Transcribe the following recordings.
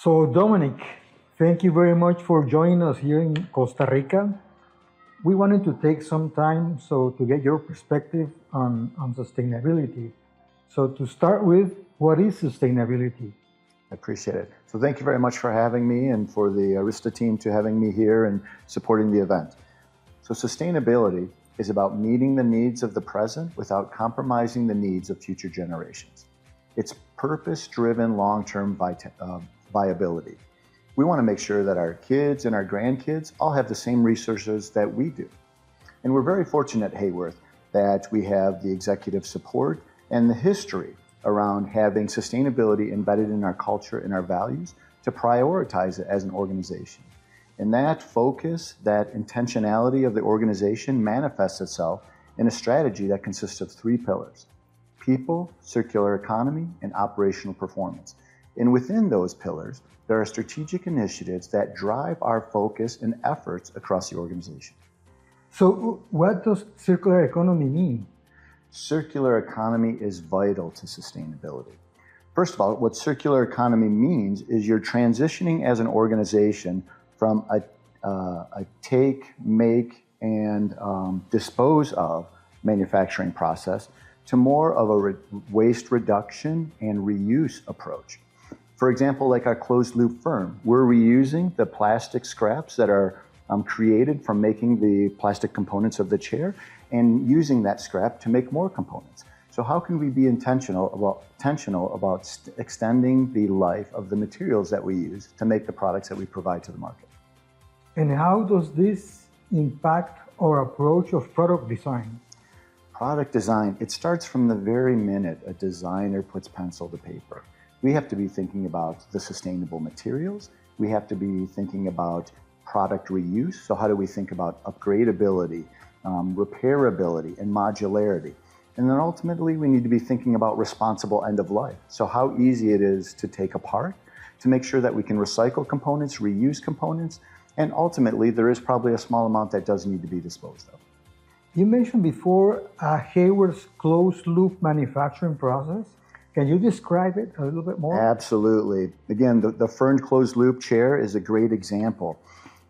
So, Dominic, thank you very much for joining us here in Costa Rica. We wanted to take some time to get your perspective on sustainability. So, to start with, what is sustainability? I appreciate it. So thank you very much for having me and for the Arista team to having me here and supporting the event. So sustainability is about meeting the needs of the present without compromising the needs of future generations. It's purpose-driven long-term viability. We want to make sure that our kids and our grandkids all have the same resources that we do. And we're very fortunate at Haworth that we have the executive support and the history around having sustainability embedded in our culture and our values to prioritize it as an organization. And that focus, that intentionality of the organization manifests itself in a strategy that consists of 3 pillars: people, circular economy, and operational performance. And within those pillars, there are strategic initiatives that drive our focus and efforts across the organization. So, what does circular economy mean? Circular economy is vital to sustainability. First of all, what circular economy means is you're transitioning as an organization from a take, make, and dispose of manufacturing process to more of a waste reduction and reuse approach. For example, like our closed loop firm, we're reusing the plastic scraps that are created from making the plastic components of the chair and using that scrap to make more components. So how can we be intentional about extending the life of the materials that we use to make the products that we provide to the market? And how does this impact our approach of product design? Product design, it starts from the very minute a designer puts pencil to paper. We have to be thinking about the sustainable materials. We have to be thinking about product reuse. So how do we think about upgradability, repairability, and modularity? And then ultimately, we need to be thinking about responsible end of life. So how easy it is to take apart, to make sure that we can recycle components, reuse components, and ultimately, there is probably a small amount that does need to be disposed of. You mentioned before Haworth's closed-loop manufacturing process. Can you describe it a little bit more? Absolutely. Again, the Fern closed-loop chair is a great example.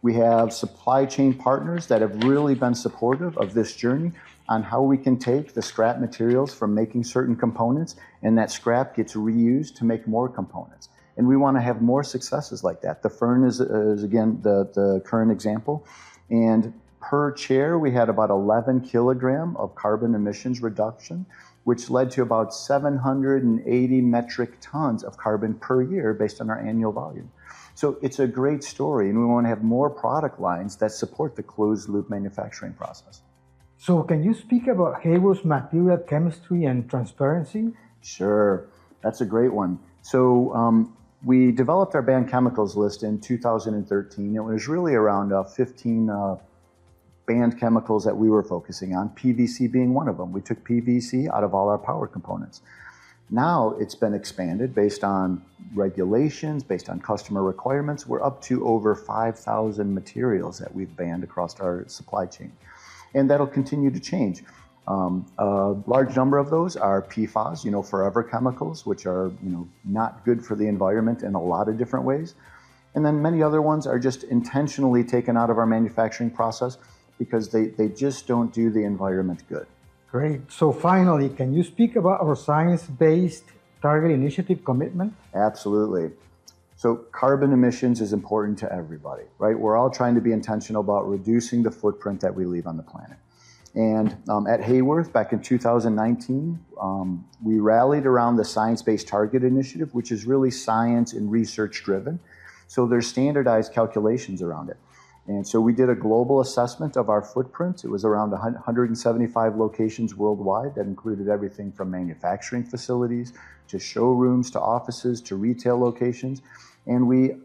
We have supply chain partners that have really been supportive of this journey on how we can take the scrap materials from making certain components, and that scrap gets reused to make more components. And we want to have more successes like that. The Fern is again, the current example. And per chair, we had about 11 kilogram of carbon emissions reduction, which led to about 780 metric tons of carbon per year based on our annual volume. So it's a great story, and we want to have more product lines that support the closed-loop manufacturing process. So can you speak about Haworth's material chemistry and transparency? Sure, that's a great one. So we developed our banned chemicals list in 2013. It was really around 15 banned chemicals that we were focusing on, PVC being one of them. We took PVC out of all our power components. Now it's been expanded based on regulations, based on customer requirements. We're up to over 5,000 materials that we've banned across our supply chain. And that'll continue to change. A large number of those are PFAS, forever chemicals, which are, not good for the environment in a lot of different ways. And then many other ones are just intentionally taken out of our manufacturing process because they just don't do the environment good. Great. So finally, can you speak about our science-based target initiative commitment? Absolutely. So carbon emissions is important to everybody, right? We're all trying to be intentional about reducing the footprint that we leave on the planet. And at Haworth, back in 2019, we rallied around the Science-Based Target Initiative, which is really science and research-driven. So there's standardized calculations around it. And so we did a global assessment of our footprint. It was around 175 locations worldwide that included everything from manufacturing facilities to showrooms to offices to retail locations. And we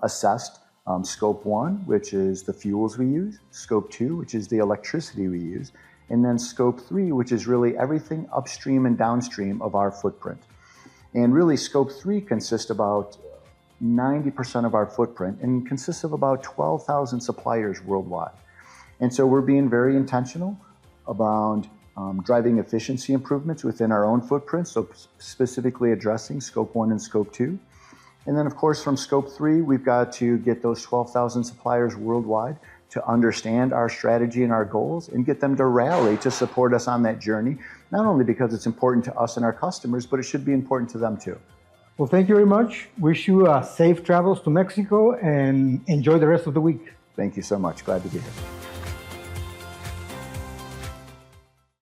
assessed Scope 1, which is the fuels we use, Scope 2, which is the electricity we use, and then Scope 3, which is really everything upstream and downstream of our footprint. And really, Scope 3 consists about 90% of our footprint and consists of about 12,000 suppliers worldwide. And so we're being very intentional about driving efficiency improvements within our own footprint, so specifically addressing Scope 1 and Scope 2. And then, of course, from scope 3, we've got to get those 12,000 suppliers worldwide to understand our strategy and our goals and get them to rally to support us on that journey, not only because it's important to us and our customers, but it should be important to them too. Well, thank you very much. Wish you safe travels to Mexico and enjoy the rest of the week. Thank you so much. Glad to be here.